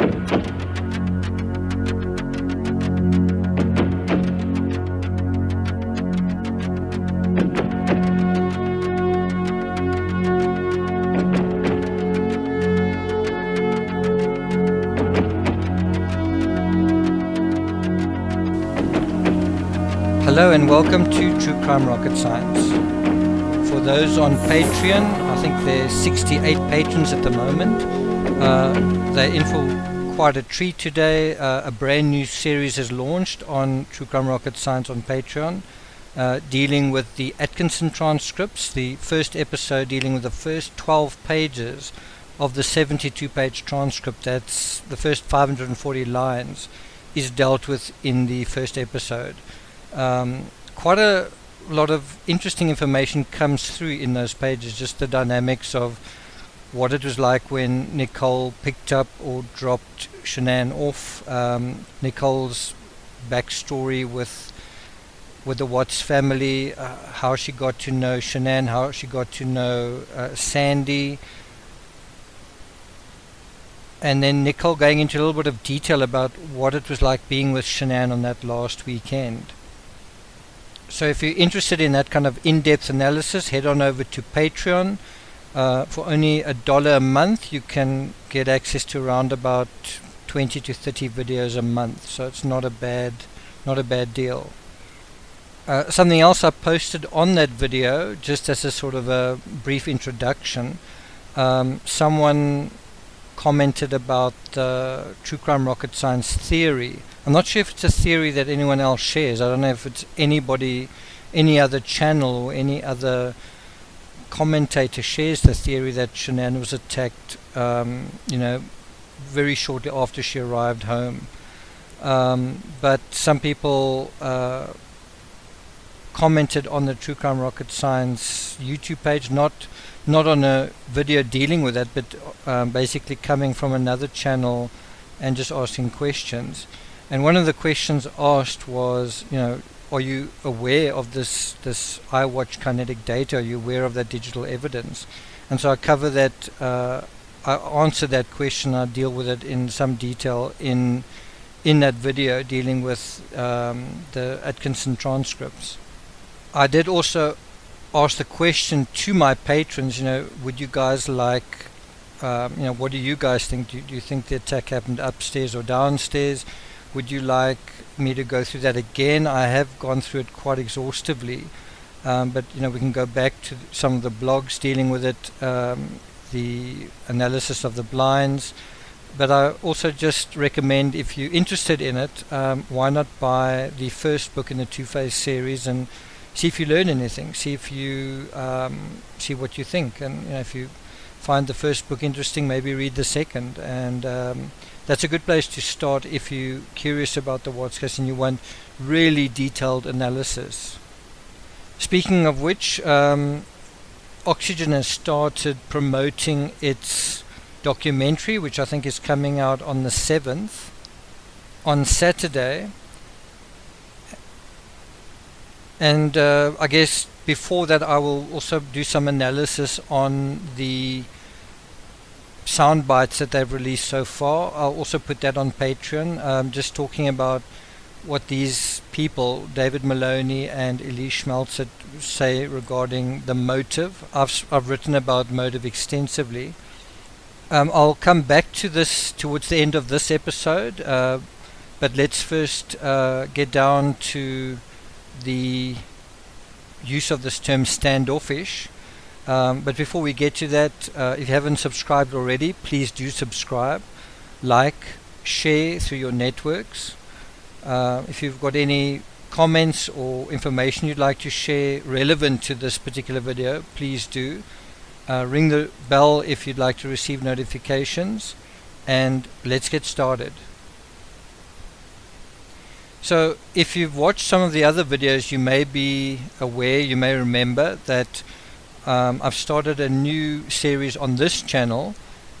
Hello and welcome to True Crime Rocket Science. For those on Patreon, I think there's 68 patrons at the moment. They're in for quite a treat today. A brand new series has launched on True Crime Rocket Science on Patreon, dealing with the Atkinson transcripts. The first episode dealing with the first 12 pages of the 72-page transcript. That's the first 540 lines is dealt with in the first episode. Quite a lot of interesting information comes through in those pages, just the dynamics of what it was like when Nicole picked up or dropped Shanann off, Nicole's backstory with the Watts family, how she got to know Shanann, how she got to know Sandy, and then Nicole going into a little bit of detail about what it was like being with Shanann on that last weekend. So if you're interested in that kind of in-depth analysis, head on over to Patreon. For only $1 a month, you can get access to around about 20 to 30 videos a month. So it's not a bad deal. Something else I posted on that video, just as a sort of a brief introduction, someone commented about the True Crime Rocket Science theory. I'm not sure if it's a theory that anyone else shares. I don't know if it's anybody, any other channel or any other commentator shares the theory that Shanann was attacked, very shortly after she arrived home. But some people commented on the True Crime Rocket Science YouTube page, not on a video dealing with that, but basically coming from another channel and just asking questions. And one of the questions asked was, are you aware of this iWatch kinetic data? Are you aware of that digital evidence? And so I cover that, I answer that question, I deal with it in some detail in that video dealing with the Atkinson transcripts. I did also ask the question to my patrons, would you guys like, what do you guys think? Do you think the attack happened upstairs or downstairs? Would you like me to go through that again? I have gone through it quite exhaustively, but we can go back to some of the blogs dealing with it, the analysis of the blinds. But I also just recommend, if you're interested in it, why not buy the first book in the Two-Face series and see if you learn anything, see if you see what you think, and if you find the first book interesting, maybe read the second. And that's a good place to start if you're curious about the Watts case and you want really detailed analysis. Speaking of which, Oxygen has started promoting its documentary, which I think is coming out on the 7th, on Saturday. And I guess before that I will also do some analysis on the sound bites that they've released so far. I'll also put that on Patreon, just talking about what these people, David Maloney and Elise Schmeltz, say regarding the motive. I've written about motive extensively. I'll come back to this towards the end of this episode, but let's first get down to the use of this term standoffish. But before we get to that, if you haven't subscribed already, please do subscribe, like, share through your networks. If you've got any comments or information you'd like to share relevant to this particular video, please do. Ring the bell if you'd like to receive notifications, and let's get started. So if you've watched some of the other videos, you may be aware, you may remember that I've started a new series on this channel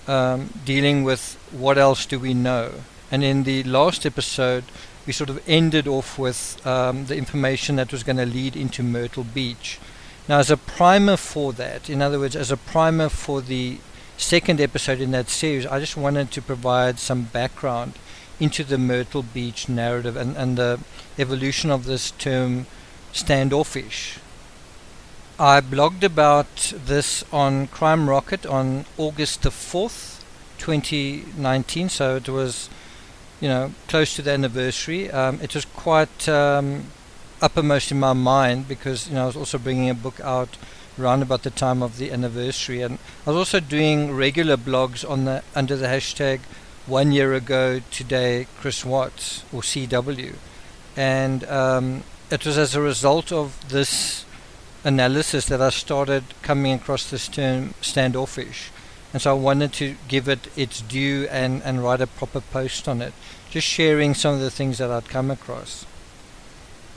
dealing with what else do we know. And in the last episode we sort of ended off with the information that was going to lead into Myrtle Beach. Now, as a primer for that, in other words, as a primer for the second episode in that series, I just wanted to provide some background into the Myrtle Beach narrative and the evolution of this term standoffish. I blogged about this on Crime Rocket on August the 4th, 2019, so it was, close to the anniversary. It was quite uppermost in my mind because, I was also bringing a book out around about the time of the anniversary, and I was also doing regular blogs under the hashtag 1 year ago today Chris Watts, or CW, and it was as a result of this analysis that I started coming across this term standoffish, and so I wanted to give it its due and write a proper post on it, just sharing some of the things that I'd come across.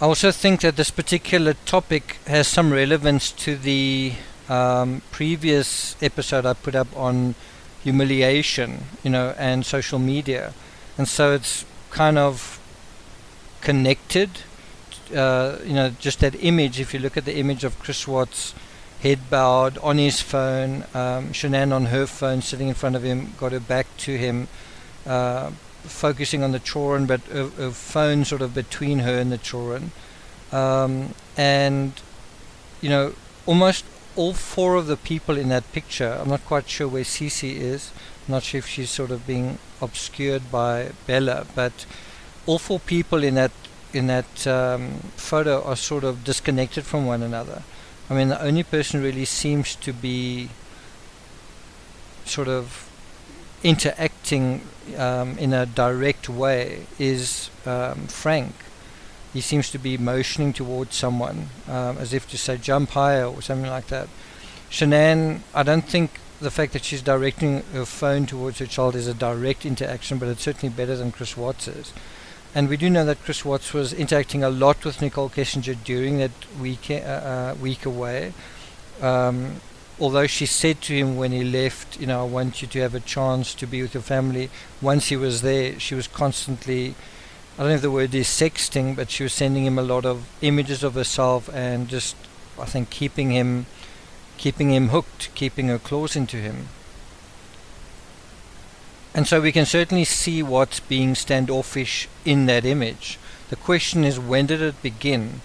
I also think that this particular topic has some relevance to the previous episode I put up on humiliation, and social media, and so it's kind of connected. Just that image, if you look at the image of Chris Watts head bowed on his phone, Shanann on her phone sitting in front of him, got her back to him, focusing on the children, but her phone sort of between her and the children, and almost all four of the people in that picture, I'm not quite sure where Cece is, I'm not sure if she's sort of being obscured by Bella, but all four people in that photo are sort of disconnected from one another. I mean, the only person really seems to be sort of interacting in a direct way is Frank. He seems to be motioning towards someone, as if to say jump higher or something like that. Shanann, I don't think the fact that she's directing her phone towards her child is a direct interaction, but it's certainly better than Chris Watts is. And we do know that Chris Watts was interacting a lot with Nicole Kessinger during that week away. Although she said to him when he left, I want you to have a chance to be with your family. Once he was there, she was constantly, I don't know if the word is sexting, but she was sending him a lot of images of herself and just, I think, keeping him hooked, keeping her claws into him. And so we can certainly see what's being standoffish in that image. The question is, when did it begin?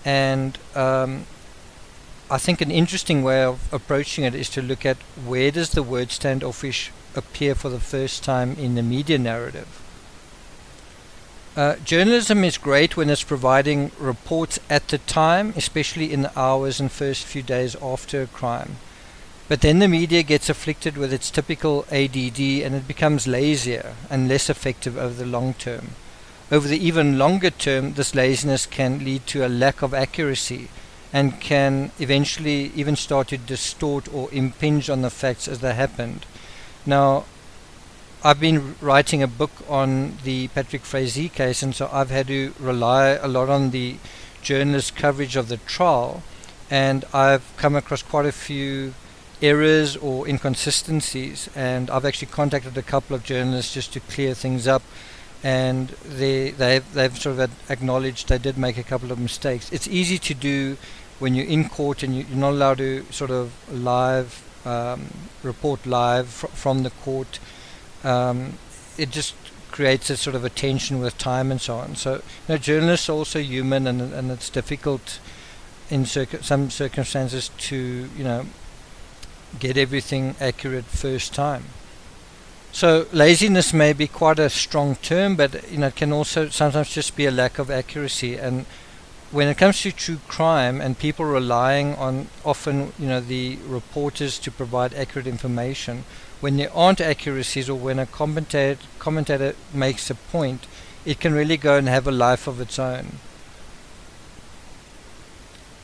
And I think an interesting way of approaching it is to look at where does the word standoffish appear for the first time in the media narrative. Journalism is great when it's providing reports at the time, especially in the hours and first few days after a crime. But then the media gets afflicted with its typical ADD and it becomes lazier and less effective over the long term. Over the even longer term, this laziness can lead to a lack of accuracy and can eventually even start to distort or impinge on the facts as they happened. Now, I've been writing a book on the Patrick Frazee case, and so I've had to rely a lot on the journalist coverage of the trial, and I've come across quite a few errors or inconsistencies, and I've actually contacted a couple of journalists just to clear things up, and they've sort of acknowledged they did make a couple of mistakes. It's easy to do when you're in court and you're not allowed to sort of report live from the court. It just creates a sort of a tension with time and so on. So journalists are also human, and it's difficult in some circumstances to get everything accurate first time. So laziness may be quite a strong term, but it can also sometimes just be a lack of accuracy. And when it comes to true crime and people relying on often the reporters to provide accurate information, when there aren't accuracies or when a commentator makes a point, it can really go and have a life of its own.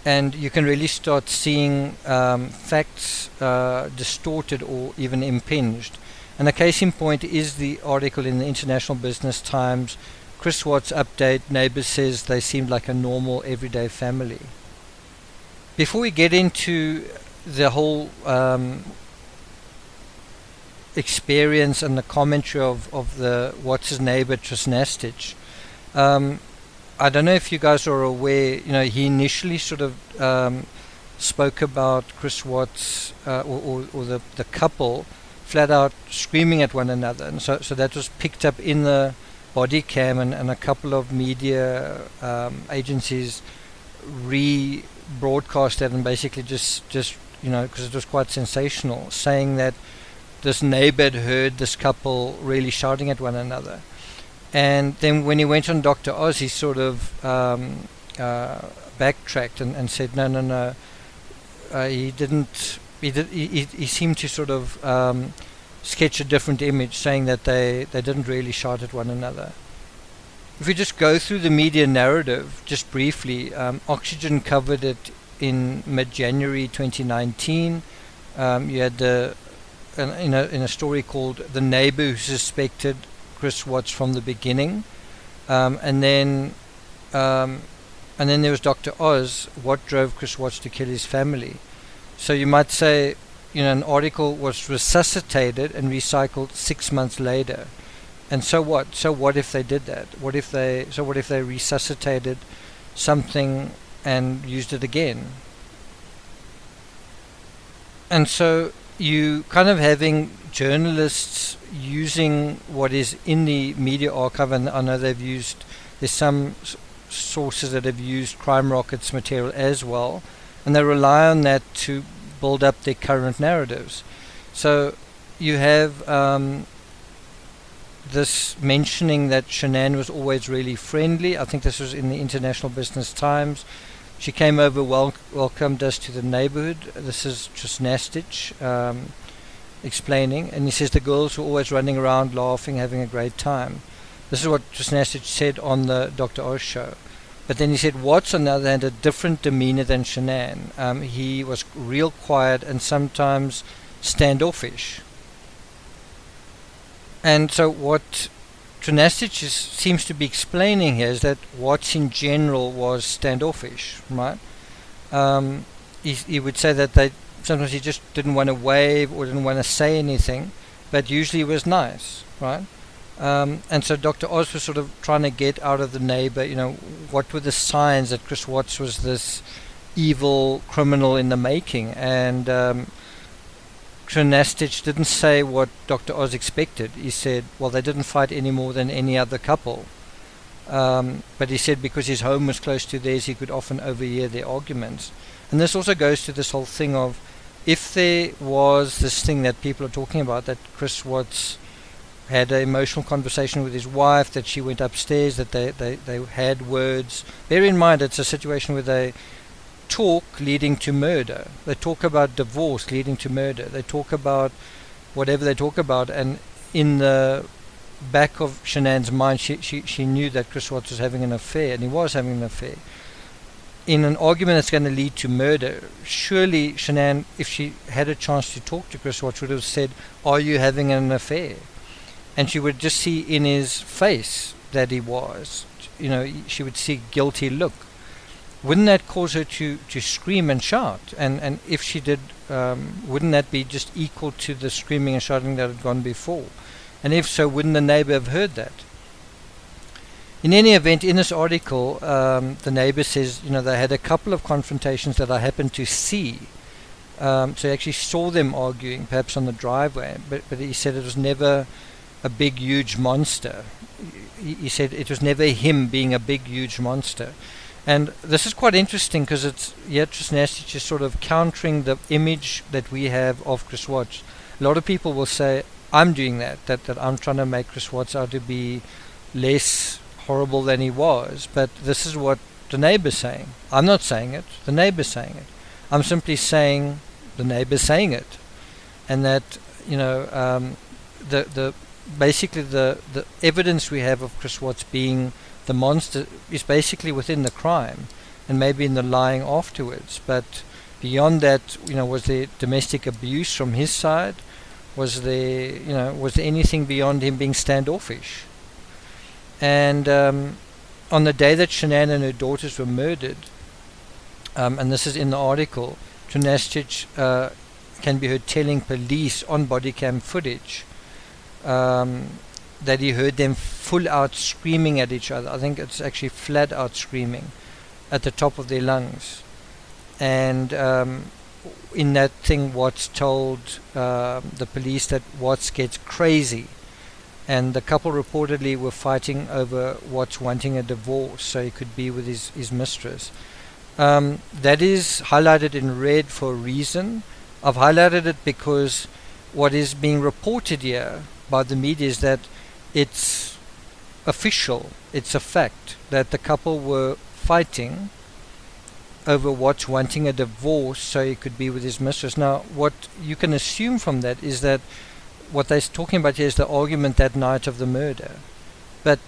And you can really start seeing facts distorted or even impinged. And a case in point is the article in the International Business Times, Chris Watts update, neighbor says they seemed like a normal everyday family. Before we get into the whole experience and the commentary of the What's His Neighbor Trisnastich, I don't know if you guys are aware, he initially sort of spoke about Chris Watts or the couple flat out screaming at one another. And so that was picked up in the body cam, and a couple of media agencies broadcast that, and basically just because it was quite sensational, saying that this neighbor had heard this couple really shouting at one another. And then when he went on Dr. Oz, he sort of backtracked and said no, he didn't. He seemed to sort of sketch a different image, saying that they didn't really shout at one another. If we just go through the media narrative just briefly, Oxygen covered it in mid-January 2019. You had in a story called "The Neighbor Who Suspected Chris Watts from the Beginning," and then there was Dr. Oz, What Drove Chris Watts to Kill His Family. So you might say, an article was resuscitated and recycled 6 months later. And so what? So what if they did that? What if they resuscitated something and used it again? And so you kind of having journalists using what is in the media archive, and I know there's some sources that have used Crime Rocket's material as well, and they rely on that to build up their current narratives. So you have this mentioning that Shanann was always really friendly. I think this was in the International Business Times. She came over, welcomed us to the neighborhood. This is Trusnastich explaining, and he says the girls were always running around laughing, having a great time. This is what Trusnastich said on the Dr. Oz show. But then he said Watts, on the other hand, had a different demeanor than Shanann. He was real quiet and sometimes standoffish. And so what Trusnastich seems to be explaining here is that Watts in general was standoffish, right? He would say that sometimes he just didn't want to wave or didn't want to say anything, but usually he was nice, right? And so Dr. Oz was sort of trying to get out of the neighbor, what were the signs that Chris Watts was this evil criminal in the making. And Trusnastich didn't say what Dr. Oz expected. He said, well, they didn't fight any more than any other couple. But he said because his home was close to theirs, he could often overhear their arguments. And this also goes to this whole thing of, if there was this thing that people are talking about, that Chris Watts had an emotional conversation with his wife, that she went upstairs, that they had words. Bear in mind, it's a situation where they talk leading to murder. They talk about divorce leading to murder. They talk about whatever they talk about, and in the back of Shanann's mind, she knew that Chris Watts was having an affair, and he was having an affair. In an argument that's going to lead to murder, surely Shanann, if she had a chance to talk to Chris Watts, would have said, are you having an affair? And she would just see in his face that he was. She would see a guilty look. Wouldn't that cause her to scream and shout? And if she did, wouldn't that be just equal to the screaming and shouting that had gone before? And if so, wouldn't the neighbor have heard that? In any event, in this article, the neighbor says, they had a couple of confrontations that I happened to see. So he actually saw them arguing, perhaps on the driveway, but he said it was never a big, huge monster. He said it was never him being a big, huge monster. And this is quite interesting because Trusnastich is sort of countering the image that we have of Chris Watts. A lot of people will say, I'm doing that I'm trying to make Chris Watts out to be less horrible than he was. But this is what the neighbor's saying. I'm not saying it. The neighbor's saying it. I'm simply saying the neighbor's saying it. And that, basically the evidence we have of Chris Watts being the monster is basically within the crime and maybe in the lying afterwards. But beyond that, was there domestic abuse from his side? Was there anything beyond him being standoffish? And on the day that Shanann and her daughters were murdered, and this is in the article, Trusnastich can be heard telling police on body cam footage that he heard them full out screaming at each other. I think it's actually flat out screaming at the top of their lungs. And in that thing Watts told the police that Watts gets crazy, and the couple reportedly were fighting over Watts wanting a divorce so he could be with his mistress. That is highlighted in red for a reason. I've highlighted it because what is being reported here by the media is that it's official, it's a fact that the couple were fighting over Watts wanting a divorce so he could be with his mistress. Now, what you can assume from that is that what they're talking about here is the argument that night of the murder. But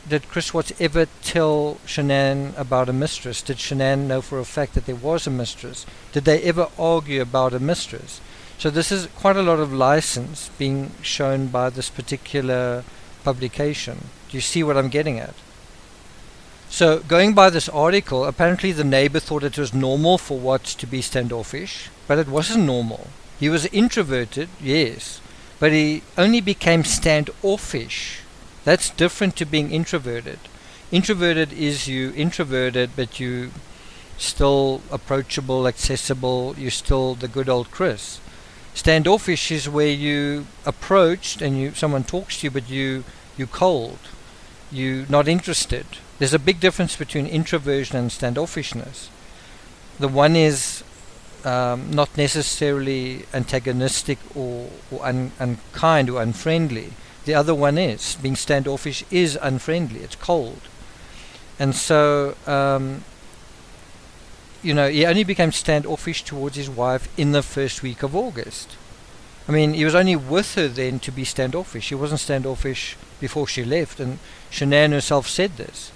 did Chris Watts ever tell Shanann about a mistress? Did Shanann know for a fact that there was a mistress? Did they ever argue about a mistress? So this is quite a lot of license being shown by this particular publication. Do you see what I'm getting at? So going by this article, apparently the neighbor thought it was normal for Watts to be standoffish, but it wasn't normal. He was introverted, yes, but he only became standoffish. That's different to being introverted. Introverted is you introverted, but you still approachable, accessible, you're still the good old Chris. Standoffish is where you approached and someone talks to you, but you're cold, you're not interested. There's a big difference between introversion and standoffishness. The one is not necessarily antagonistic or unkind or unfriendly. The other one is, being standoffish is unfriendly, it's cold. And so, he only became standoffish towards his wife in the first week of August. I mean, he was only with her then to be standoffish. He wasn't standoffish before she left, and Shanann herself said this.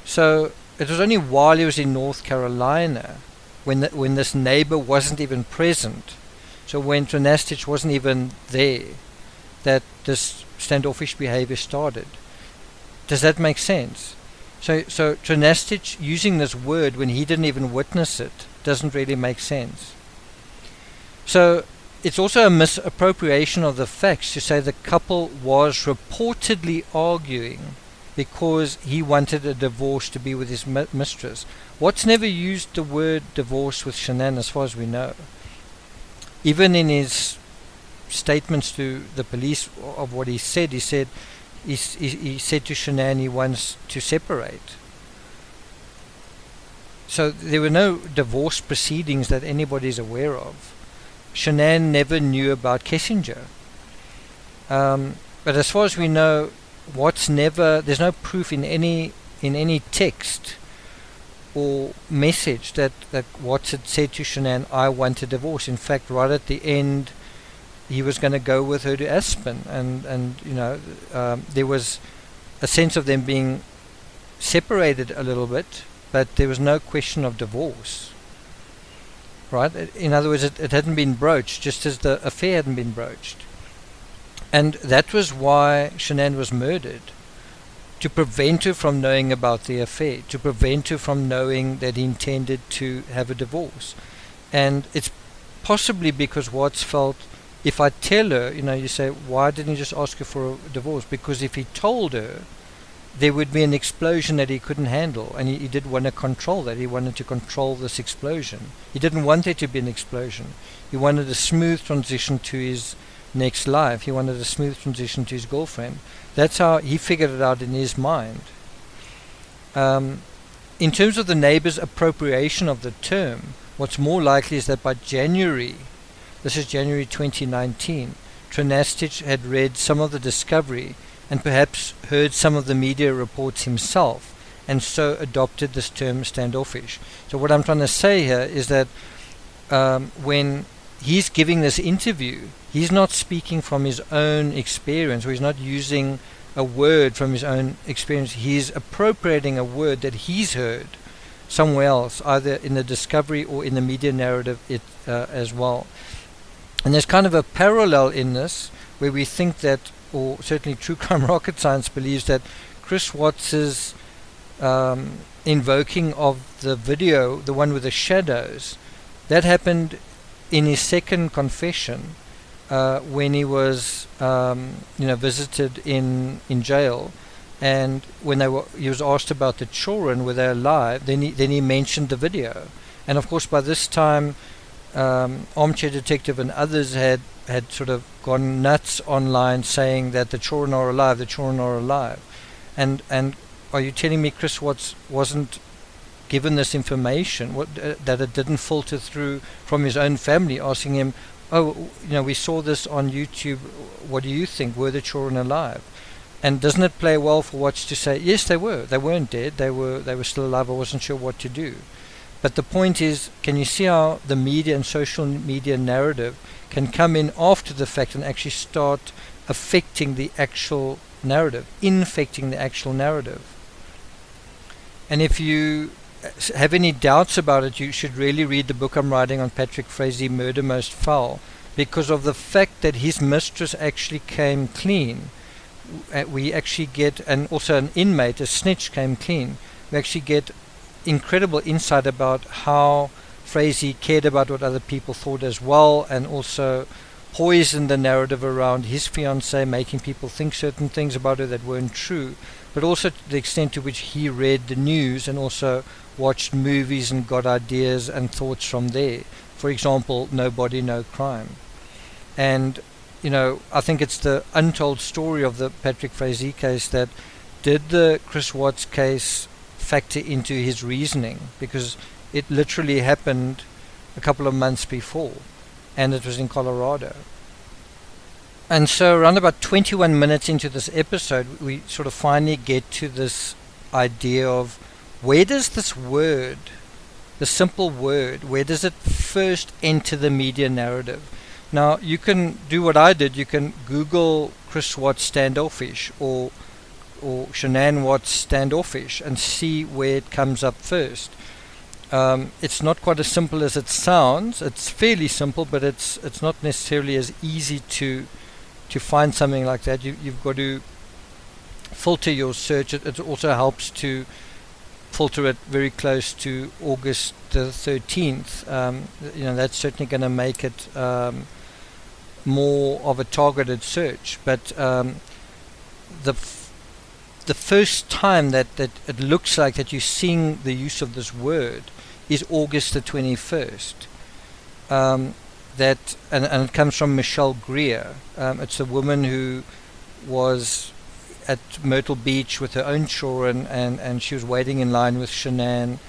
So it was only while he was in North Carolina, when this neighbor wasn't even present, so when Trinastich wasn't even there, that this standoffish behavior started. Does that make sense? So Trinastich using this word when he didn't even witness it doesn't really make sense. So it's also a misappropriation of the facts to say the couple was reportedly arguing because he wanted a divorce to be with his mistress. Watts never used the word divorce with Shanann as far as we know. Even in his statements to the police of what he said to Shanann he wants to separate. So there were no divorce proceedings that anybody is aware of. Shanann never knew about Kessinger. But as far as we know, there's no proof in any text or message that Watts had said to Shanann, I want a divorce. In fact, right at the end, he was going to go with her to Aspen, and there was a sense of them being separated a little bit, but there was no question of divorce. Right? In other words, it hadn't been broached, just as the affair hadn't been broached. And that was why Shanann was murdered, to prevent her from knowing about the affair, to prevent her from knowing that he intended to have a divorce. And it's possibly because Watts felt, if I tell her, you say, why didn't he just ask her for a divorce? Because if he told her, there would be an explosion that he couldn't handle, and he did want to control that. He wanted to control this explosion. He didn't want there to be an explosion. He wanted a smooth transition to his next life. He wanted a smooth transition to his girlfriend. That's how he figured it out in his mind. In terms of the neighbor's appropriation of the term, what's more likely is that by January, this is January 2019, Trinastich had read some of the discovery and perhaps heard some of the media reports himself, and so adopted this term standoffish. So what I'm trying to say here is that when he's giving this interview, he's not speaking from his own experience, or he's not using a word from his own experience. He's appropriating a word that he's heard somewhere else, either in the discovery or in the media narrative as well. And there's kind of a parallel in this, where we think that, or certainly True Crime Rocket Science believes that Chris Watts's invoking of the video, the one with the shadows, that happened in his second confession, when he was visited in jail, and when he was asked about the children, were they alive, then he mentioned the video, And of course by this time Armchair Detective and others had sort of gone nuts online saying that the children are alive, the children are alive. And are you telling me Chris Watts wasn't given this information, that it didn't filter through from his own family asking him, oh, we saw this on YouTube, what do you think, were the children alive? And doesn't it play well for Watts to say, yes, they weren't dead, they were still alive, I wasn't sure what to do. But the point is, can you see how the media and social media narrative can come in after the fact and actually start affecting the actual narrative, infecting the actual narrative? And if you have any doubts about it, you should really read the book I'm writing on Patrick Frazee, Murder Most Foul, because of the fact that his mistress actually came clean. We actually get, and also an inmate, a snitch, came clean. We actually get incredible insight about how Frazee cared about what other people thought as well, and also poisoned the narrative around his fiancée, making people think certain things about her that weren't true, but also to the extent to which he read the news and also watched movies and got ideas and thoughts from there. For example, No Body, No Crime. And I think it's the untold story of the Patrick Frazee case that did the Chris Watts case factor into his reasoning, because it literally happened a couple of months before, and it was in Colorado. And so around about 21 minutes into this episode, we sort of finally get to this idea of, where does this word, the simple word, where does it first enter the media narrative? Now, you can do what I did. You can Google Chris Watts Standoffish or Shanann Watts Standoffish and see where it comes up first. It's not quite as simple as it sounds. It's fairly simple, but it's not necessarily as easy to find something like that. You've got to filter your search. It also helps to filter it very close to August the 13th. That's certainly going to make it more of a targeted search. But the first time that it looks like that you're seeing the use of this word is August the 21st. And it comes from Michelle Greer. It's a woman who was at Myrtle Beach with her own children, and she was waiting in line with Shanann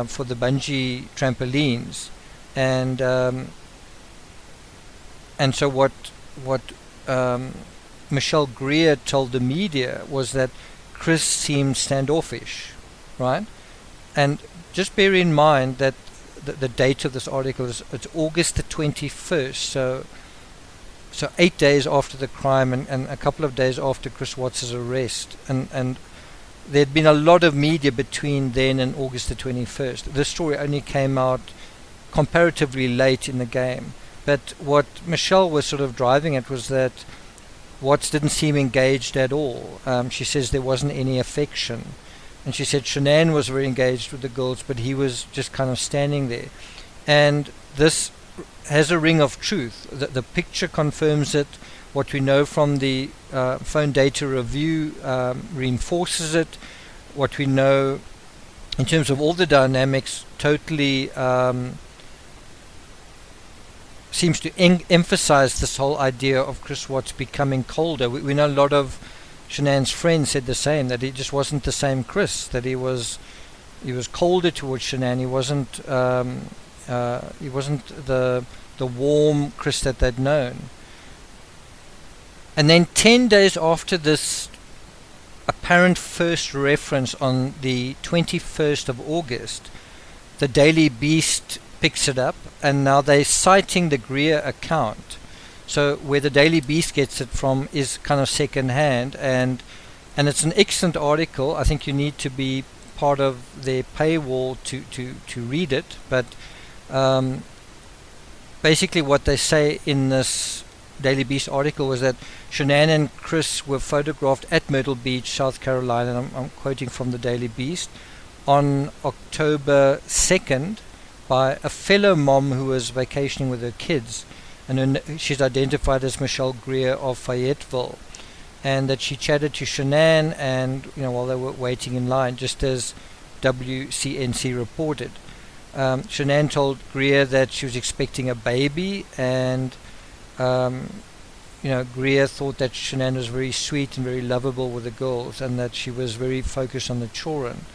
for the bungee trampolines, and so what Michelle Greer told the media was that Chris seemed standoffish, right? And just bear in mind that the date of this article is it's August the 21st, so 8 days after the crime and a couple of days after Chris Watts' arrest, and there'd been a lot of media between then and August the 21st. This story only came out comparatively late in the game, but what Michelle was sort of driving at was that Watts didn't seem engaged at all. She says there wasn't any affection, and she said Shanann was very engaged with the girls, but he was just kind of standing there. And this has a ring of truth. The picture confirms it. What we know from the phone data review reinforces it. What we know in terms of all the dynamics totally seems to emphasize this whole idea of Chris Watts becoming colder. We know a lot of Shanann's friends said the same, that he just wasn't the same Chris, that he was colder towards Shanann. He wasn't the warm Chris that they'd known. And then 10 days after this apparent first reference on the 21st of August, the Daily Beast picks it up, and now they're citing the Greer account. So where the Daily Beast gets it from is kind of second hand, and it's an excellent article. I think you need to be part of their paywall to read it, but basically what they say in this Daily Beast article was that Shanann and Chris were photographed at Myrtle Beach, South Carolina, and I'm quoting from the Daily Beast, on October 2nd by a fellow mom who was vacationing with her kids, and she's identified as Michelle Greer of Fayetteville, and that she chatted to Shanann and while they were waiting in line, just as WCNC reported. Shanann told Greer that she was expecting a baby, and Greer thought that Shanann was very sweet and very lovable with the girls, and that she was very focused on the children.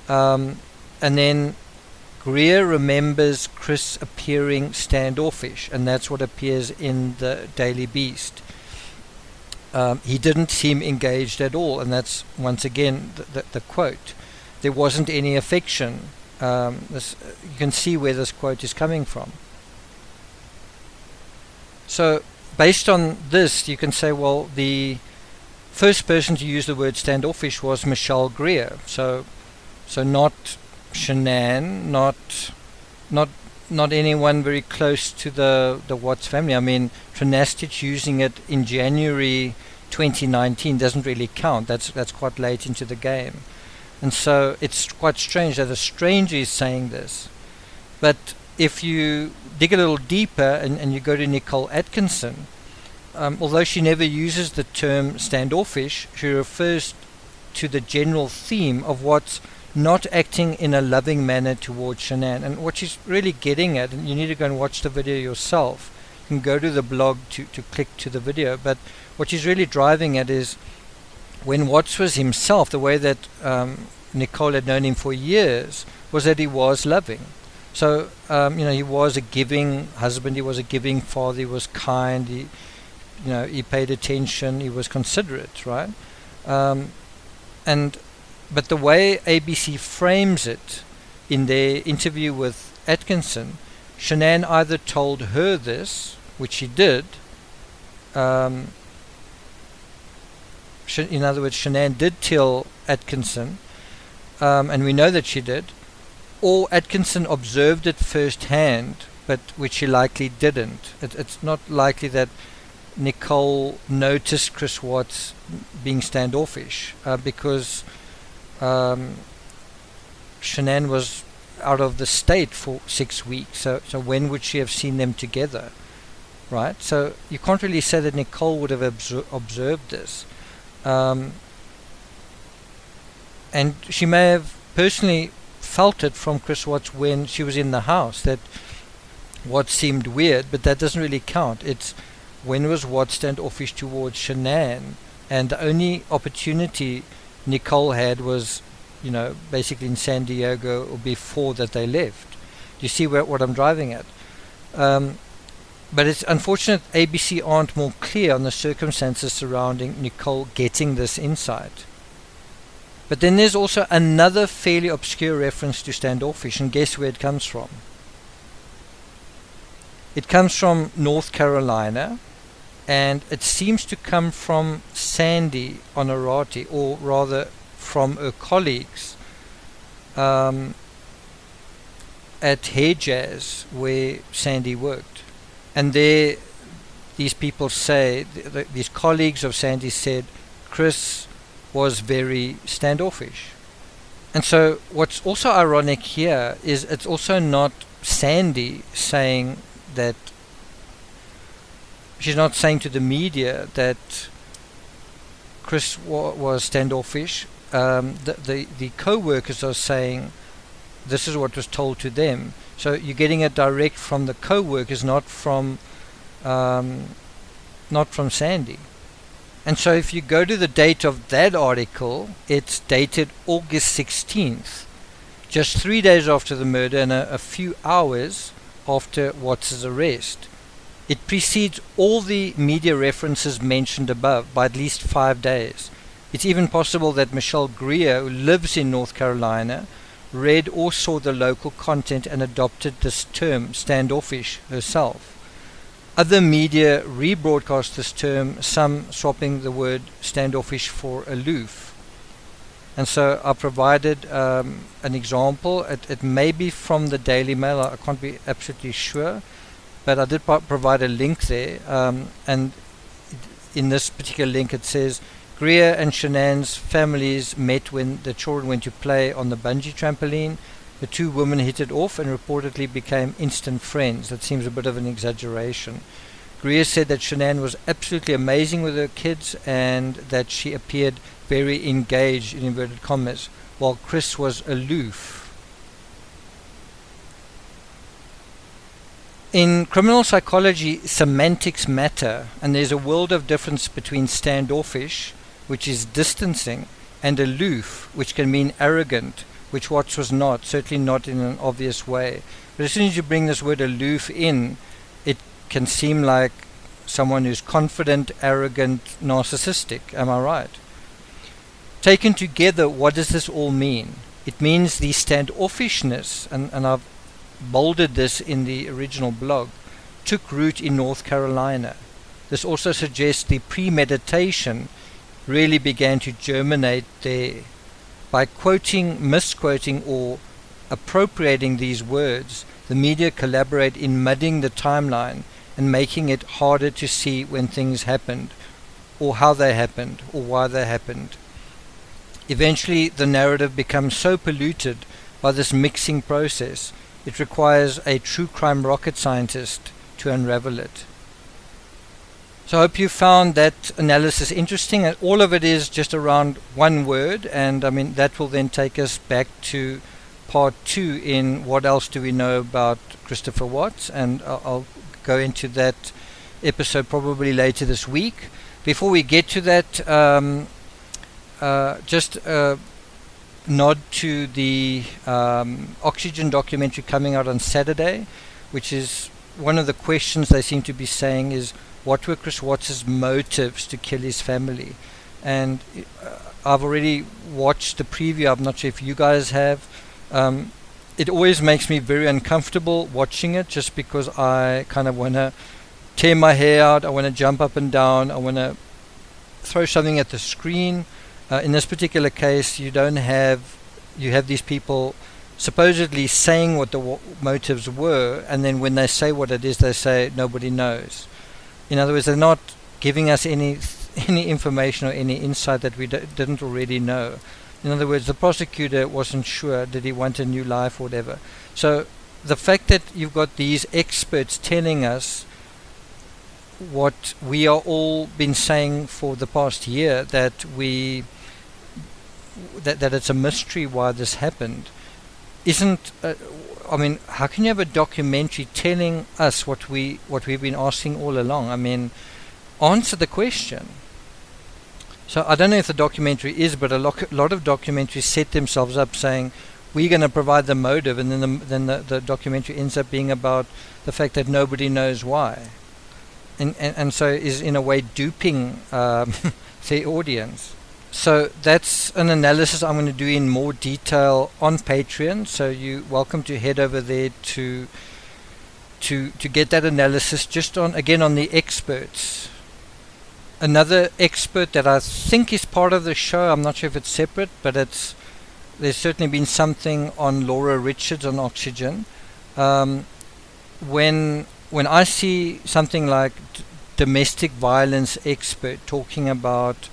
And then Greer remembers Chris appearing standoffish, and that's what appears in the Daily Beast. He didn't seem engaged at all, and that's once again the quote. There wasn't any affection. You can see where this quote is coming from. So based on this, you can say, well, the first person to use the word standoffish was Michelle Greer. So not Shanann, not anyone very close to the Watts family. I mean, Trinastich using it in January 2019 doesn't really count. That's quite late into the game. And so it's quite strange that a stranger is saying this. But if you dig a little deeper and you go to Nicole Atkinson, although she never uses the term standoffish, she refers to the general theme of what's not acting in a loving manner towards Shanann. And what she's really getting at, and you need to go and watch the video yourself, you can go to the blog to click to the video, but what she's really driving at is when Watts was himself, the way that Nicole had known him for years, was that he was loving. So, he was a giving husband, he was a giving father, he was kind, he paid attention, he was considerate, right? But the way ABC frames it in their interview with Atkinson, Shanann either told her this, which she did, in other words, Shanann did tell Atkinson, and we know that she did, or Atkinson observed it firsthand, but which she likely didn't. It's not likely that Nicole noticed Chris Watts being standoffish, because Shanann was out of the state for 6 weeks, so when would she have seen them together, right? So you can't really say that Nicole would have observed this, and she may have personally felt it from Chris Watts when she was in the house, that what seemed weird, but that doesn't really count. It's when was Watts standoffish towards Shanann, and the only opportunity Nicole had was, basically in San Diego or before that they left. Do you see what I'm driving at? But it's unfortunate ABC aren't more clear on the circumstances surrounding Nicole getting this insight. But then there's also another fairly obscure reference to standoffish, and guess where it comes from? It comes from North Carolina, and it seems to come from Sandy Honorati, or rather from her colleagues at Hair Jazz, where Sandy worked. And there, these people say, these colleagues of Sandy said, Chris was very standoffish. And so what's also ironic here is it's also not Sandy saying that, she's not saying to the media that Chris was standoffish. The co-workers are saying this is what was told to them. So you're getting it direct from the co-workers, not from Sandy. And so if you go to the date of that article, it's dated August 16th, just 3 days after the murder and a few hours after Watts' arrest. It precedes all the media references mentioned above by at least 5 days. It's even possible that Michelle Greer, who lives in North Carolina, read or saw the local content and adopted this term, standoffish, herself. Other media rebroadcast this term, some swapping the word standoffish for aloof. And so I provided an example. It may be from the Daily Mail, I can't be absolutely sure, but I did provide a link there, and in this particular link it says, Greer and Shanann's families met when the children went to play on the bungee trampoline. The two women hit it off and reportedly became instant friends. That seems a bit of an exaggeration. Greer said that Shanann was absolutely amazing with her kids and that she appeared very engaged, in inverted commas, while Chris was aloof. In criminal psychology, semantics matter, and there's a world of difference between standoffish, which is distancing, and aloof, which can mean arrogant, which Watts was not, certainly not in an obvious way. But as soon as you bring this word aloof in, it can seem like someone who's confident, arrogant, narcissistic. Am I right? Taken together, what does this all mean? It means the standoffishness, and I've bolded this in the original blog, took root in North Carolina. This also suggests the premeditation really began to germinate there. By quoting, misquoting, or appropriating these words, the media collaborate in mudding the timeline and making it harder to see when things happened, or how they happened, or why they happened. Eventually, the narrative becomes so polluted by this mixing process, it requires a true crime rocket scientist to unravel it. So I hope you found that analysis interesting. And all of it is just around one word, and I mean that will then take us back to part 2 in what else do we know about Christopher Watts, and I'll go into that episode probably later this week. Before we get to that, just nod to the Oxygen documentary coming out on Saturday, which is one of the questions they seem to be saying is, what were Chris Watts' motives to kill his family? And I've already watched the preview. I'm not sure if you guys have. It always makes me very uncomfortable watching it, just because I kind of want to tear my hair out. I want to jump up and down. I want to throw something at the screen. In this particular case, you have these people supposedly saying what the motives were, and then when they say what it is, they say nobody knows. In other words, they're not giving us any information or any insight that we didn't already know. In other words, the prosecutor wasn't sure, did he want a new life or whatever. So the fact that you've got these experts telling us what we are all been saying for the past year, that it's a mystery why this happened, isn't I mean, how can you have a documentary telling us what we've been asking all along? I mean, answer the question. So I don't know if the documentary is, but a lot of documentaries set themselves up saying we're going to provide the motive, and then the documentary ends up being about the fact that nobody knows why, and so is in a way duping the audience. So that's an analysis I'm going to do in more detail on Patreon. So you're welcome to head over there to get that analysis just on the experts. Another expert that I think is part of the show, I'm not sure if it's separate, but there's certainly been something on Laura Richards on Oxygen. When I see something like domestic violence expert talking about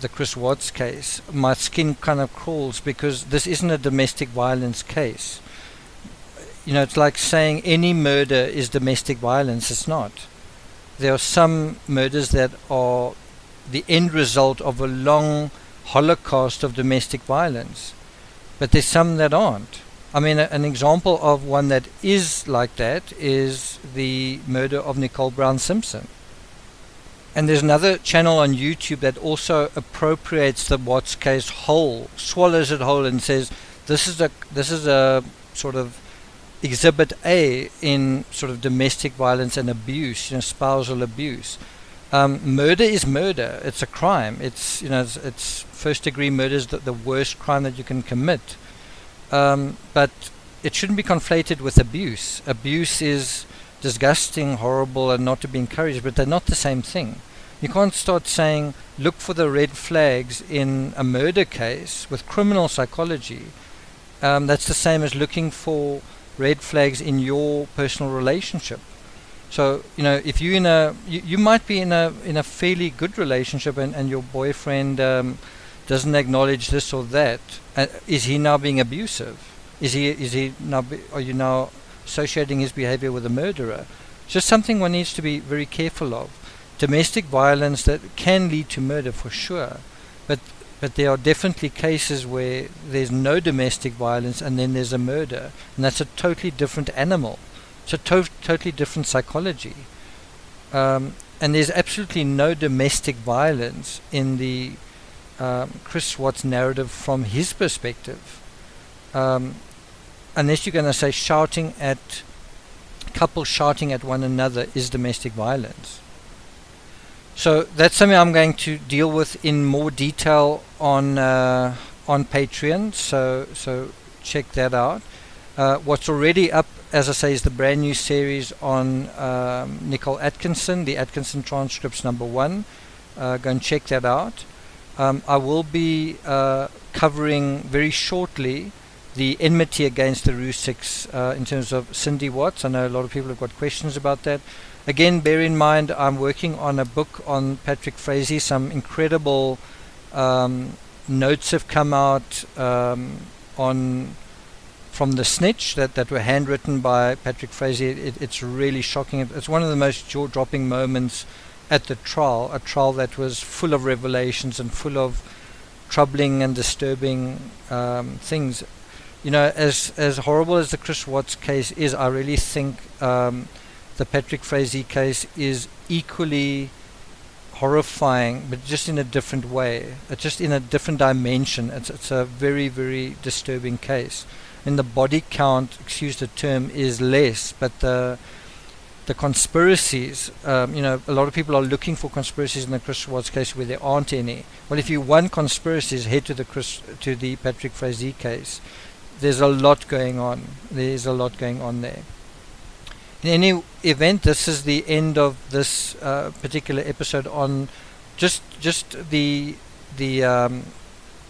the Chris Watts case, my skin kind of crawls, because this isn't a domestic violence case. You know, it's like saying any murder is domestic violence. It's not. There are some murders that are the end result of a long holocaust of domestic violence, but there's some that aren't. I mean, an example of one that is like that is the murder of Nicole Brown Simpson. And there's another channel on YouTube that also appropriates the Watts case whole, swallows it whole, and says this is a sort of exhibit A in sort of domestic violence and abuse, spousal abuse. Murder is murder. It's a crime. It's first degree murder is the worst crime that you can commit. But it shouldn't be conflated with abuse. Abuse is disgusting, horrible, and not to be encouraged, but they're not the same thing. You can't start saying look for the red flags in a murder case with criminal psychology. That's the same as looking for red flags in your personal relationship. So if you might be in a fairly good relationship, and your boyfriend doesn't acknowledge this or that. Is he now being abusive? Are you now associating his behavior with a murderer? Just something one needs to be very careful of. Domestic violence that can lead to murder for sure, but there are definitely cases where there's no domestic violence and then there's a murder, and that's a totally different animal. It's a totally different psychology. And there's absolutely no domestic violence in the Chris Watts narrative from his perspective. Unless you're going to say couples shouting at one another is domestic violence. So that's something I'm going to deal with in more detail on Patreon. So check that out. What's already up, as I say, is the brand new series on Nicole Atkinson, the Atkinson transcripts #1. Go and check that out. I will be covering very shortly the enmity against the Rusiks in terms of Cindy Watts. I know a lot of people have got questions about that. Again, bear in mind I'm working on a book on Patrick Frazee. Some incredible notes have come out from the snitch that were handwritten by Patrick Frazee. It's really shocking. It's one of the most jaw-dropping moments at the trial, a trial that was full of revelations and full of troubling and disturbing things. You know, as horrible as the Chris Watts case is, I really think the Patrick Frazee case is equally horrifying, but just in a different way. It's just in a different dimension. It's a very, very disturbing case. And the body count, excuse the term, is less, but the conspiracies, you know, a lot of people are looking for conspiracies in the Chris Watts case where there aren't any. Well, if you want conspiracies, head to the Patrick Frazee case. There's a lot going on. There's a lot going on there. In any event, this is the end of this particular episode on just the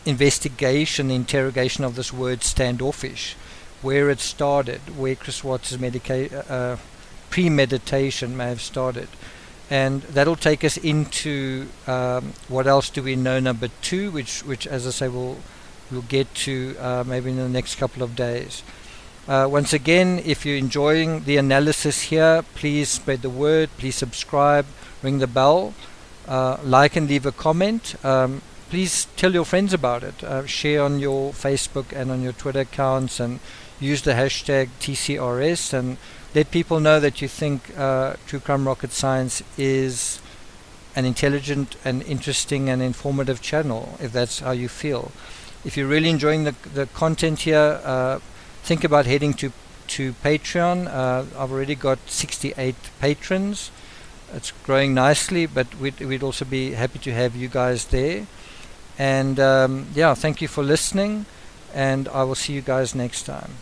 investigation, interrogation of this word standoffish, where it started, where Chris Watts' premeditation may have started. And that'll take us into what else do we know, #2, which as I say, we'll get to maybe in the next couple of days. Once again, if you're enjoying the analysis here, please spread the word, please subscribe, ring the bell, like and leave a comment. Please tell your friends about it. Share on your Facebook and on your Twitter accounts, and use the hashtag TCRS, and let people know that you think True Crime Rocket Science is an intelligent and interesting and informative channel, if that's how you feel. If you're really enjoying the content here, think about heading to Patreon. I've already got 68 patrons. It's growing nicely, but we'd also be happy to have you guys there. And yeah, thank you for listening, and I will see you guys next time.